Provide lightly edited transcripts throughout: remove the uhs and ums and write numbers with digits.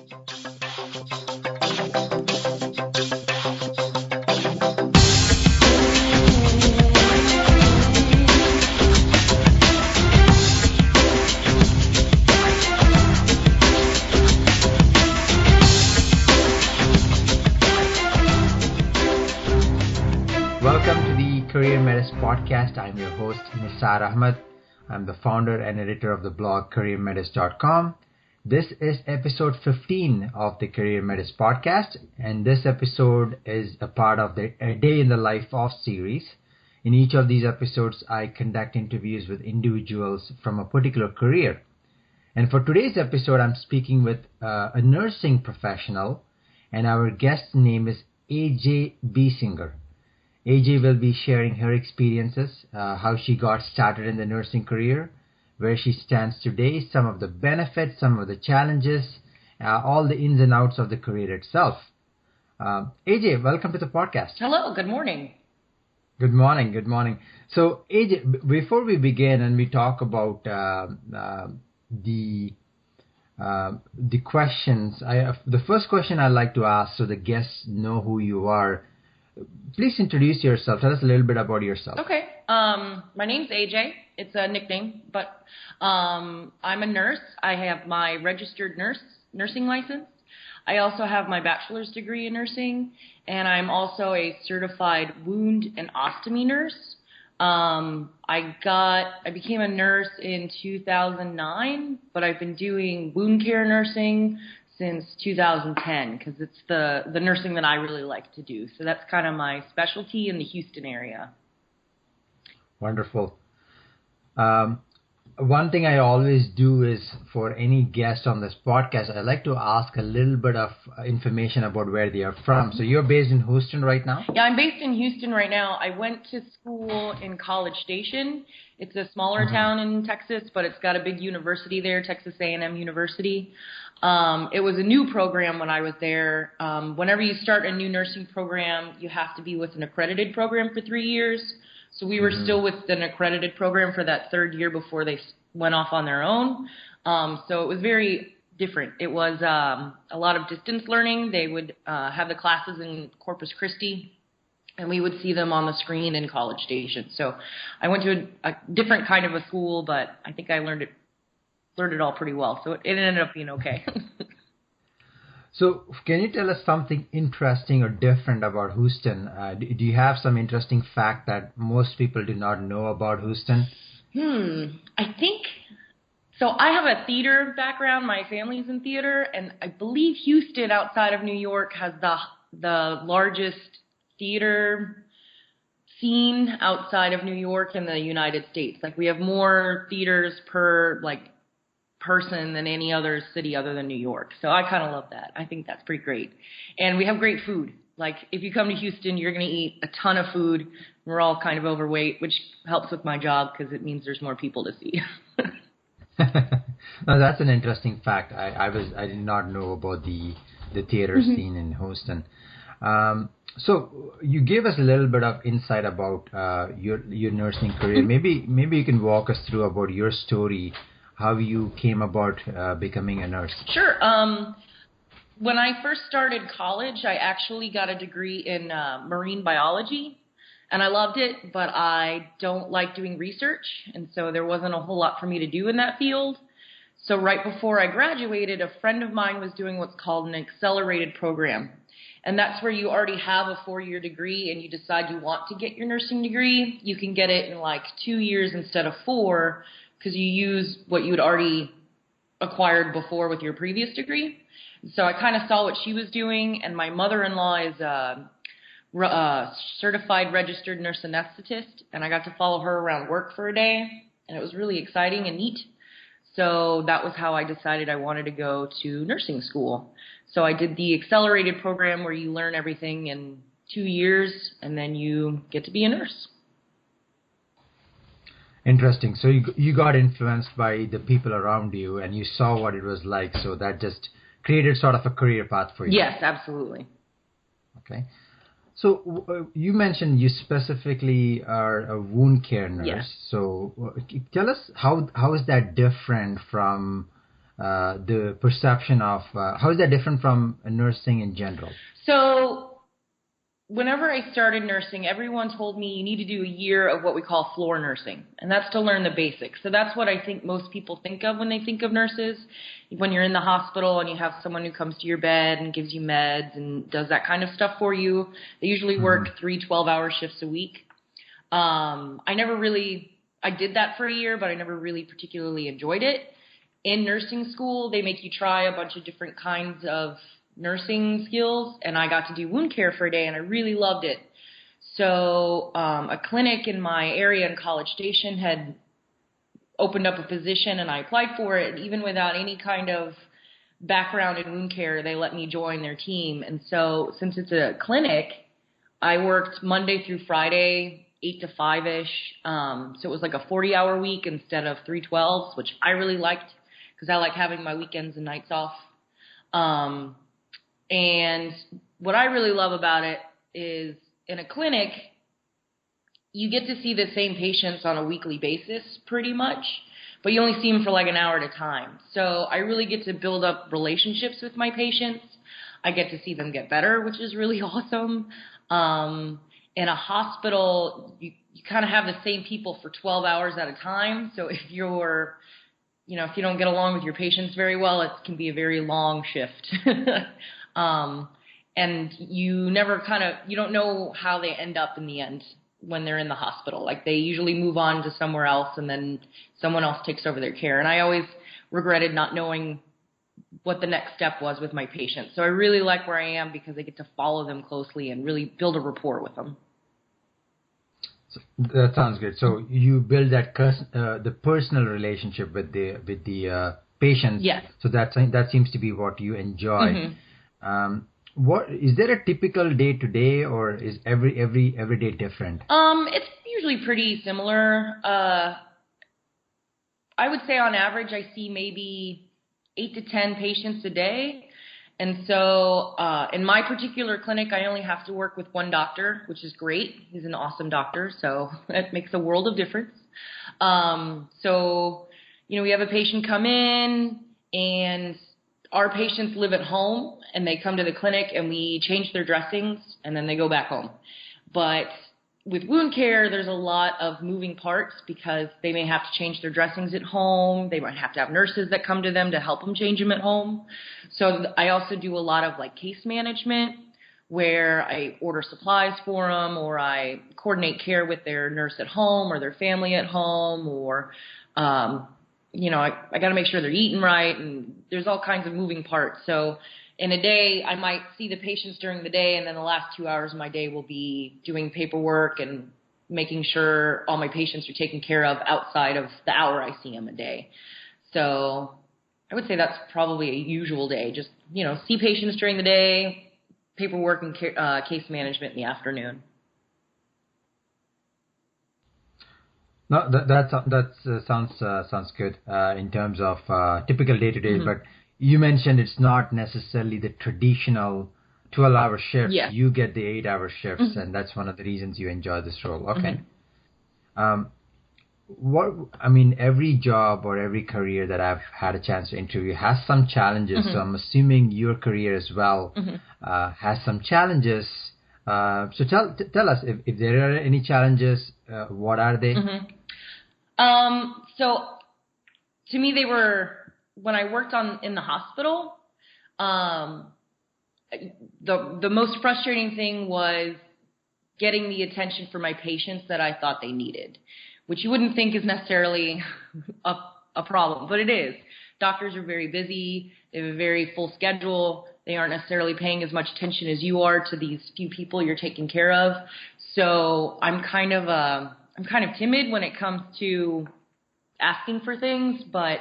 Welcome to the CareerMetis Podcast. I'm your host, Nisar Ahmed. I'm the founder and editor of the blog CareerMetis.com. This is episode 15 of the CareerMetis Podcast, and this episode is a part of the A Day in the Life of series. In each of these episodes, I conduct interviews with individuals from a particular career. And for today's episode, I'm speaking with a nursing professional, and our guest's name is AJ Beesinger. AJ will be sharing her experiences, how she got started in the nursing career, where she stands today, some of the benefits, some of the challenges, all the ins and outs of the career itself. AJ, welcome to the podcast. Hello, good morning. Good morning, good morning. So AJ, before we begin and we talk about the questions, the first question I'd like to ask so the guests know who you are. Please introduce yourself. Tell us a little bit about yourself. Okay. My name's AJ. It's a nickname, but I'm a nurse. I have my registered nursing license. I also have my bachelor's degree in nursing, and I'm also a certified wound and ostomy nurse. I became a nurse in 2009, but I've been doing wound care nursing since 2010 because it's the nursing that I really like to do. So that's kind of my specialty in the Houston area. Wonderful. One thing I always do is for any guest on this podcast, I like to ask a little bit of information about where they are from. So you're based in Houston right now? Yeah, I'm based in Houston right now. I went to school in College Station. It's a smaller town in Texas, but it's got a big university there, Texas A&M University. It was a new program when I was there. Whenever you start a new nursing program, you have to be with an accredited program for 3 years. So we were still with an accredited program for that third year before they went off on their own. So it was very different. It was a lot of distance learning. They would have the classes in Corpus Christi, and we would see them on the screen in College Station. So I went to a different kind of a school, but I think I learned it all pretty well. So it ended up being okay. So can you tell us something interesting or different about Houston? Do you have some interesting fact that most people do not know about Houston? I think, so I have a theater background. My family's in theater, and I believe Houston outside of New York has the largest theater scene outside of New York in the United States. Like we have more theaters per person than any other city other than New York. So I kind of love that. I think that's pretty great. And we have great food. Like if you come to Houston, you're going to eat a ton of food. We're all kind of overweight, which helps with my job because it means there's more people to see. No, that's an interesting fact. I did not know about the theater scene in Houston. So you gave us a little bit of insight about your nursing career. Maybe you can walk us through about your story, how you came about becoming a nurse. Sure. When I first started college, I actually got a degree in marine biology, and I loved it, but I don't like doing research, and so there wasn't a whole lot for me to do in that field. So right before I graduated, a friend of mine was doing what's called an accelerated program, and that's where you already have a 4-year degree and you decide you want to get your nursing degree. You can get it in 2 years instead of 4 because you use what you had already acquired before with your previous degree. So I kind of saw what she was doing, and my mother-in-law is a certified registered nurse anesthetist, and I got to follow her around work for a day, and it was really exciting and neat. So that was how I decided I wanted to go to nursing school. So I did the accelerated program where you learn everything in 2 years, and then you get to be a nurse. Interesting. So you got influenced by the people around you, and you saw what it was like, so that just created sort of a career path for you. Yes, absolutely. Okay. So you mentioned you specifically are a wound care nurse. Yes. So tell us how is that different from the perception of how is that different from nursing in general? So whenever I started nursing, everyone told me you need to do a year of what we call floor nursing, and that's to learn the basics. So that's what I think most people think of when they think of nurses. When you're in the hospital and you have someone who comes to your bed and gives you meds and does that kind of stuff for you, they usually work 3 12-hour shifts a week. I did that for a year, but I never really particularly enjoyed it. In nursing school, they make you try a bunch of different kinds of nursing skills, and I got to do wound care for a day, and I really loved it. So a clinic in my area in College Station had opened up a position, and I applied for it. Even without any kind of background in wound care, they let me join their team. And so since it's a clinic, I worked Monday through Friday, 8 to 5-ish. So it was like a 40-hour week instead of 3 12s, which I really liked because I like having my weekends and nights off. And what I really love about it is in a clinic, you get to see the same patients on a weekly basis pretty much, but you only see them for like an hour at a time. So I really get to build up relationships with my patients. I get to see them get better, which is really awesome. In a hospital, you kind of have the same people for 12 hours at a time. So if you don't get along with your patients very well, it can be a very long shift. And you don't know how they end up in the end when they're in the hospital. Like they usually move on to somewhere else and then someone else takes over their care. And I always regretted not knowing what the next step was with my patients. So I really like where I am because I get to follow them closely and really build a rapport with them. So that sounds good. So you build that the personal relationship with the patients. Yes. So that seems to be what you enjoy. What is there a typical day to day, or is every day different? It's usually pretty similar. I would say on average I see maybe 8 to 10 patients a day. And so in my particular clinic, I only have to work with one doctor, which is great. He's an awesome doctor, so it makes a world of difference. So, we have a patient come in, and our patients live at home, and they come to the clinic, and we change their dressings, and then they go back home. But with wound care, there's a lot of moving parts because they may have to change their dressings at home. They might have to have nurses that come to them to help them change them at home. So I also do a lot of like case management where I order supplies for them, or I coordinate care with their nurse at home or their family at home, or, I got to make sure they're eating right, and there's all kinds of moving parts. So in a day, I might see the patients during the day, and then the last 2 hours of my day will be doing paperwork and making sure all my patients are taken care of outside of the hour I see them a day. So I would say that's probably a usual day. Just, see patients during the day, paperwork and case management in the afternoon. No, that sounds good in terms of typical day to day, but you mentioned it's not necessarily the traditional 12-hour shifts. Yeah. You get the 8-hour shifts, and that's one of the reasons you enjoy this role. Okay. Every job or every career that I've had a chance to interview has some challenges. So I'm assuming your career as well has some challenges. So tell us if there are any challenges. What are they? So to me, they were. When I worked in the hospital, the most frustrating thing was getting the attention for my patients that I thought they needed, which you wouldn't think is necessarily a problem, but it is. Doctors are very busy. They have a very full schedule. They aren't necessarily paying as much attention as you are to these few people you're taking care of. So I'm kind of timid when it comes to asking for things, but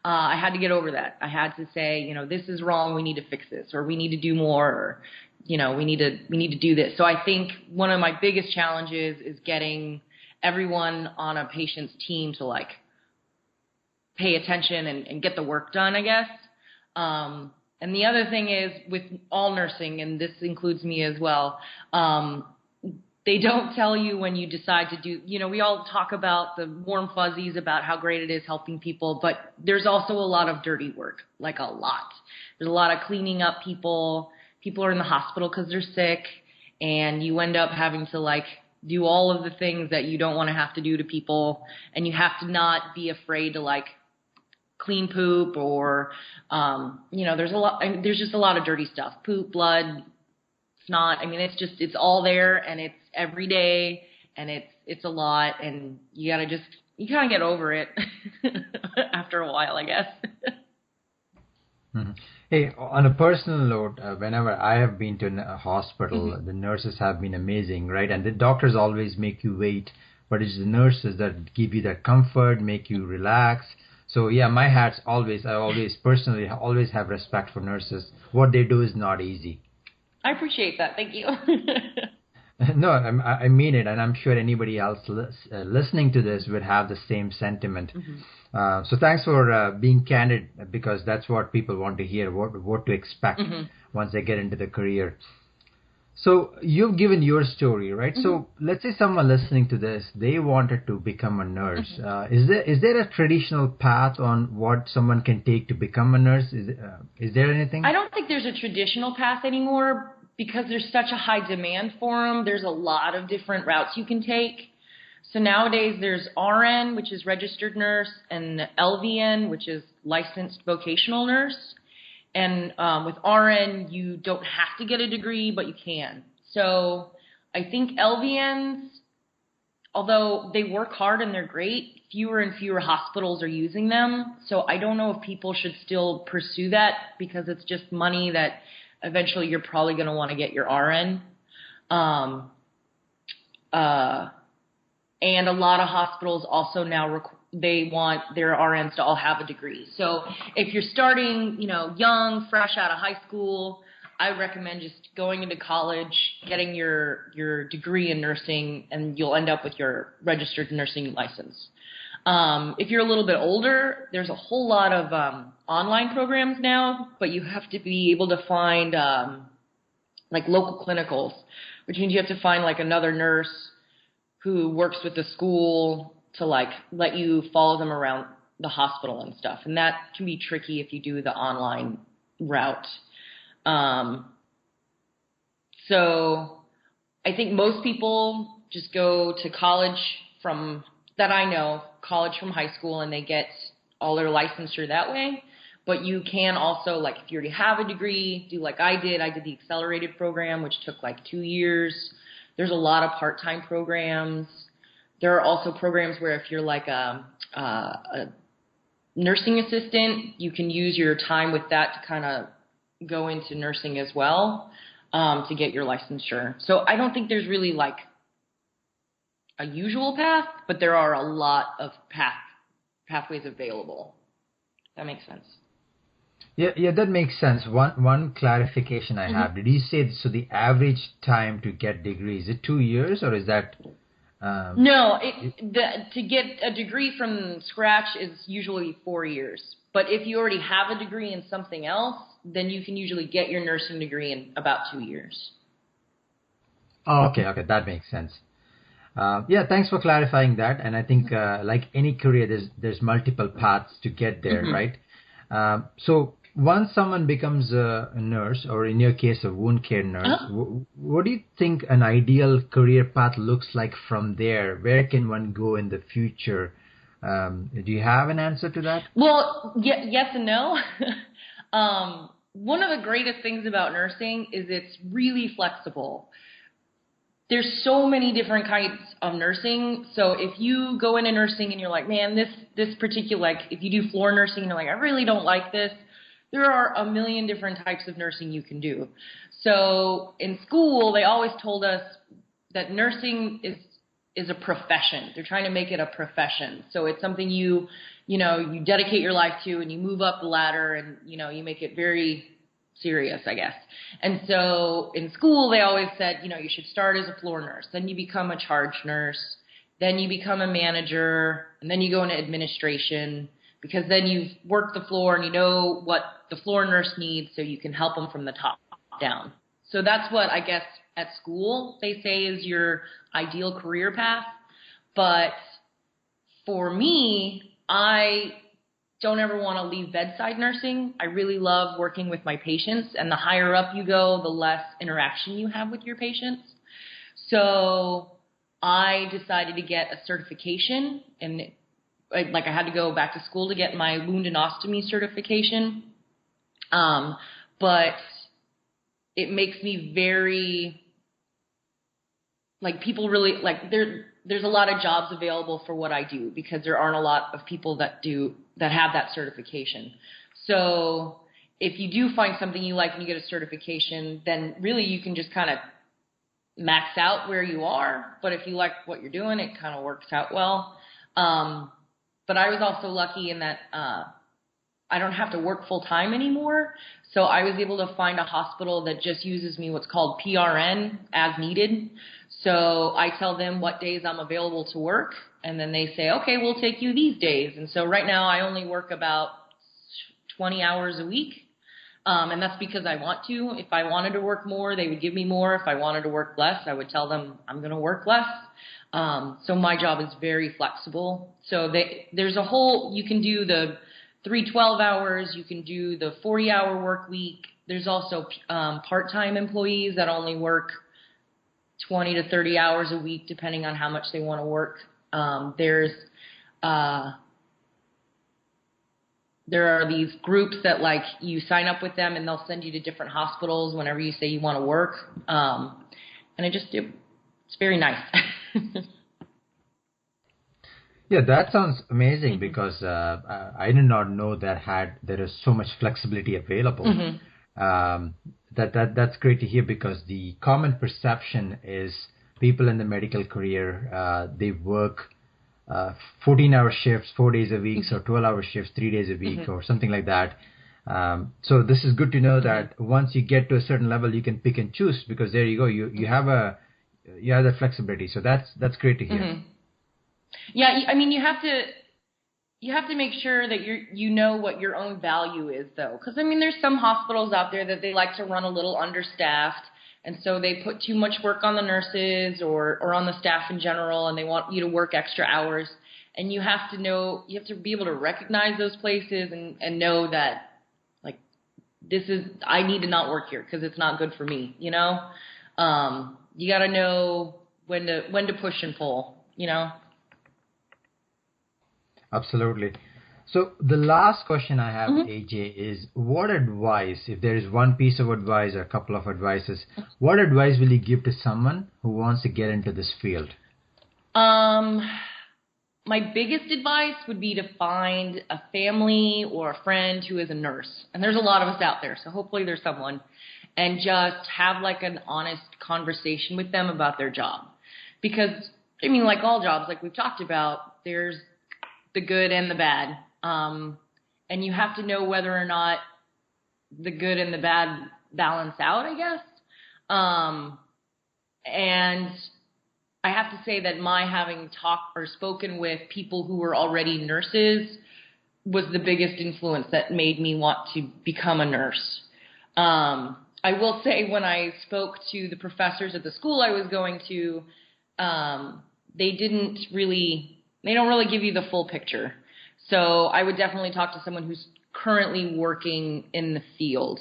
I had to get over that. I had to say, this is wrong. We need to fix this, or we need to do more, or, we need to do this. So I think one of my biggest challenges is getting everyone on a patient's team to like pay attention and get the work done, I guess. And the other thing is with all nursing, and this includes me as well, they don't tell you when you decide to do, we all talk about the warm fuzzies about how great it is helping people, but there's also a lot of dirty work, like a lot. There's a lot of cleaning up people. People are in the hospital because they're sick, and you end up having to like do all of the things that you don't want to have to do to people, and you have to not be afraid to like clean poop or, there's just a lot of dirty stuff, poop, blood, snot. I mean, it's all there, and it's every day, and it's a lot, and you kind of get over it after a while, I guess. Mm-hmm. Hey, on a personal note, whenever I have been to a hospital, the nurses have been amazing, right? And the doctors always make you wait, but it's the nurses that give you that comfort, make you relax. So yeah, I always personally always have respect for nurses. What they do is not easy. I appreciate that. Thank you. No, I mean it, and I'm sure anybody else listening to this would have the same sentiment. So thanks for being candid, because that's what people want to hear, what to expect once they get into the career. So you've given your story, right? So let's say someone listening to this, they wanted to become a nurse. Is there a traditional path on what someone can take to become a nurse? Is there anything? I don't think there's a traditional path anymore because there's such a high demand for them. There's a lot of different routes you can take. So nowadays there's RN, which is registered nurse, and LVN, which is licensed vocational nurse. And with RN, you don't have to get a degree, but you can. So I think LVNs, although they work hard and they're great, fewer and fewer hospitals are using them. So I don't know if people should still pursue that, because it's just money that eventually you're probably going to want to get your RN. And a lot of hospitals also now they want their RNs to all have a degree. So if you're starting, young, fresh out of high school, I recommend just going into college, getting your degree in nursing, and you'll end up with your registered nursing license. If you're a little bit older, there's a whole lot of online programs now, but you have to be able to find like local clinicals, which means you have to find like another nurse who works with the school to like let you follow them around the hospital and stuff. And that can be tricky if you do the online route. So I think most people just go to college from college from high school, and they get all their licensure that way. But you can also, like if you already have a degree, do like I did. I did the accelerated program, which took like 2 years. There's a lot of part-time programs. There are also programs where if you're like a nursing assistant, you can use your time with that to kind of go into nursing as well, to get your licensure. So I don't think there's really like a usual path, but there are a lot of pathways available. That makes sense. Yeah, that makes sense. One clarification I have. Did you say, so the average time to get degree, is it 2 years, or is that... No, to get a degree from scratch is usually 4 years. But if you already have a degree in something else, then you can usually get your nursing degree in about 2 years. Oh, okay, that makes sense. Yeah, thanks for clarifying that. And I think like any career, there's multiple paths to get there, right? So once someone becomes a nurse, or in your case, a wound care nurse, what do you think an ideal career path looks like from there? Where can one go in the future? Do you have an answer to that? Well, yes and no. One of the greatest things about nursing is it's really flexible. There's so many different kinds of nursing. So if you go into nursing and you're like, man, this particular, like if you do floor nursing and you're like, I really don't like this, there are a million different types of nursing you can do. So in school, they always told us that nursing is a profession. They're trying to make it a profession. So it's something you dedicate your life to, and you move up the ladder, and, you make it very serious, I guess. And so in school, they always said, you should start as a floor nurse. Then you become a charge nurse. Then you become a manager. And then you go into administration, because then you've worked the floor and you know what the floor nurse needs, so you can help them from the top down. So that's what I guess at school, they say, is your ideal career path. But for me, I don't ever want to leave bedside nursing. I really love working with my patients, and the higher up you go, the less interaction you have with your patients. So I decided to get a certification, and I had to go back to school to get my wound and ostomy certification. But it makes me very, people really, there's a lot of jobs available for what I do because there aren't a lot of people that have that certification. So if you do find something you like and you get a certification, then really you can just kind of max out where you are. But if you like what you're doing, it kind of works out well. But I was also lucky in that I don't have to work full time anymore. So I was able to find a hospital that just uses me what's called PRN as needed. So I tell them what days I'm available to work, and then they say, okay, we'll take you these days. And so right now I only work about 20 hours a week. And that's because I want to. If I wanted to work more, they would give me more. If I wanted to work less, I would tell them I'm going to work less. So my job is very flexible. So there's a whole, you can do the 312 hours, you can do the 40-hour work week. There's also part-time employees that only work 20 to 30 hours a week, depending on how much they want to work. There are these groups that you sign up with them and they'll send you to different hospitals whenever you say you want to work. And it's very nice. Yeah, that sounds amazing because I did not know that there is so much flexibility available. Mm-hmm. That's great to hear because the common perception is people in the medical career, they work 14-hour shifts, 4 days a week, so 12-hour shifts, 3 days a week, mm-hmm. or something like that. So this is good to know that once you get to a certain level, you can pick and choose because there you go, you have the flexibility. So that's great to hear. Mm-hmm. Yeah, I mean, you have to make sure that you know what your own value is, though, because I mean, there's some hospitals out there that they like to run a little understaffed. And so they put too much work on the nurses or on the staff in general, and they want you to work extra hours. And you have to be able to recognize those places and know that, I need to not work here because it's not good for me, you know? You got to know when to push and pull, you know? Absolutely. So the last question I have, mm-hmm. AJ, is what advice, if there is one piece of advice or a couple of advices, what advice will you give to someone who wants to get into this field? My biggest advice would be to find a family or a friend who is a nurse. And there's a lot of us out there, so hopefully there's someone. And just have an honest conversation with them about their job. Because, I mean, like all jobs, like we've talked about, there's the good and the bad. And you have to know whether or not the good and the bad balance out, I guess. And I have to say that my having talked or spoken with people who were already nurses was the biggest influence that made me want to become a nurse. I will say when I spoke to the professors at the school I was going to, they don't really give you the full picture. So I would definitely talk to someone who's currently working in the field.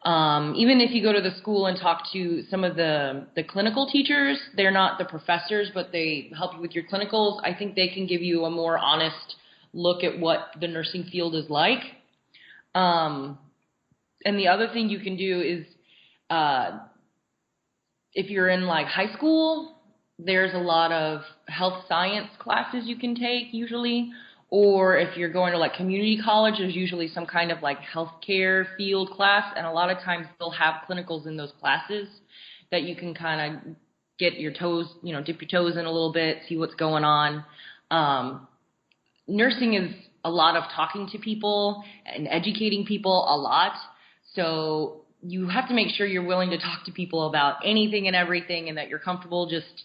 Even if you go to the school and talk to some of the clinical teachers, they're not the professors, but they help you with your clinicals. I think they can give you a more honest look at what the nursing field is like. And the other thing you can do is, if you're in high school, there's a lot of health science classes you can take usually. Or if you're going to community college, there's usually some kind of healthcare field class. And a lot of times they'll have clinicals in those classes that you can kind of get your toes, dip your toes in a little bit, see what's going on. Nursing is a lot of talking to people and educating people a lot. So you have to make sure you're willing to talk to people about anything and everything and that you're comfortable just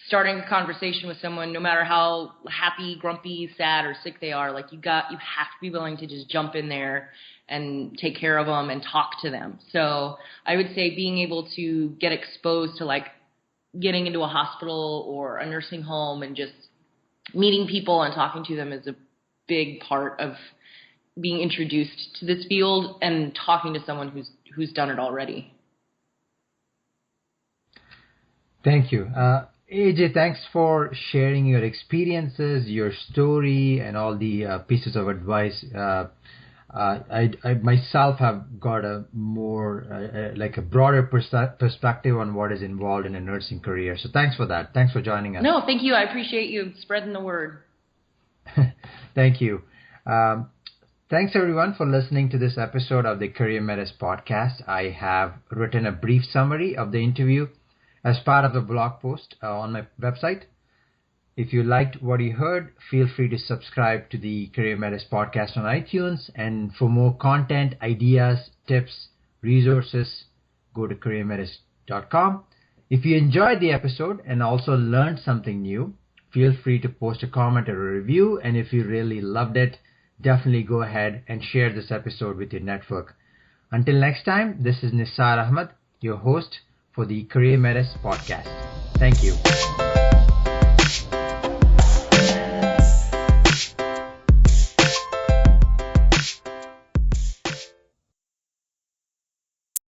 starting a conversation with someone, no matter how happy, grumpy, sad, or sick they are. You have to be willing to just jump in there and take care of them and talk to them. So I would say being able to get exposed to like getting into a hospital or a nursing home and just meeting people and talking to them is a big part of being introduced to this field and talking to someone who's done it already. Thank you. AJ, thanks for sharing your experiences, your story, and all the pieces of advice. I myself have got a more like a broader perspective on what is involved in a nursing career. So thanks for that. Thanks for joining us. No, thank you. I appreciate you spreading the word. Thank you. Thanks everyone for listening to this episode of the CareerMetis Podcast. I have written a brief summary of the interview as part of the blog post on my website. If you liked what you heard, feel free to subscribe to the CareerMetis Podcast on iTunes. And for more content, ideas, tips, resources, go to CareerMetis.com. If you enjoyed the episode and also learned something new, feel free to post a comment or a review. And if you really loved it, definitely go ahead and share this episode with your network. Until next time, this is Nisar Ahmed, your host for the CareerMetis Podcast. Thank you.